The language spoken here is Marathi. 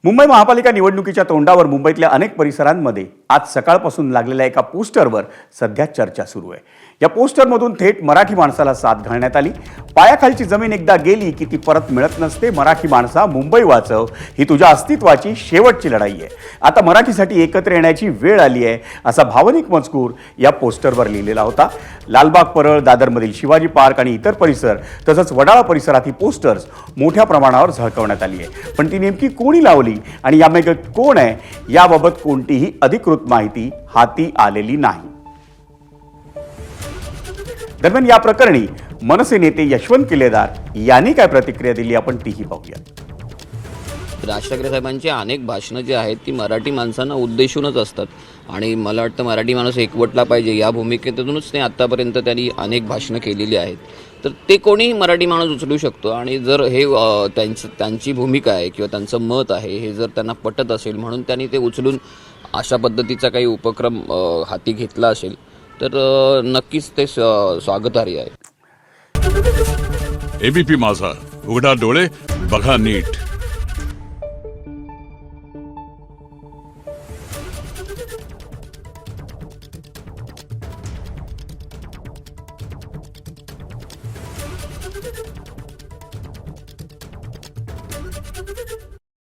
मुंबई महापालिका निवडणुकीच्या तोंडावर मुंबईतल्या अनेक परिसरांमध्ये आज सकाळपासून लागलेल्या एका पोस्टरवर सध्या चर्चा सुरू आहे। या पोस्टरमधून थेट मराठी माणसाला साथ घालण्यात आली। पायाखालची जमीन एकदा गेली की ती परत मिळत नसते। मराठी माणसा मुंबई वाचव, ही तुझ्या अस्तित्वाची शेवटची लढाई आहे। आता मराठीसाठी एकत्र येण्याची वेळ आली आहे, असा भावनिक मजकूर या पोस्टरवर लिहिलेला होता। लालबाग परळ, दादरमधील शिवाजी पार्क आणि इतर परिसर तसंच वडाळा परिसरात ही पोस्टर्स मोठ्या प्रमाणावर झळकवण्यात आली आहे। पण ती नेमकी कोणी लावली आणि यामागे कोण आहे याबाबत कोणतीही अधिकृत माहिती हाती आलेली नाही। दरम्यान या प्रकरणी मनसे नेते यशवंत किल्लेदार यांनी काय प्रतिक्रिया दिली आपण तीही पाहूया। राज ठाकरे साहेबांची अनेक भाषणं जी आहेत ती मराठी माणसांना उद्देशूनच असतात आणि मला वाटतं मराठी माणूस एकवटला पाहिजे या भूमिकेतूनच ते आत्तापर्यंत त्यांनी अनेक भाषणं केलेली आहेत। तर ते कोणी मराठी माणूस उचलू शकतो आणि जर हे त्यांची भूमिका आहे किंवा त्यांचं मत आहे हे जर त्यांना पटत असेल म्हणून त्यांनी ते उचलून अशा पद्धतीचा काही उपक्रम हाती घेतला असेल तर नक्कीच ते स्वागतार्ह आहे। एबीपी माझा, उघडा डोळे बघा नीट।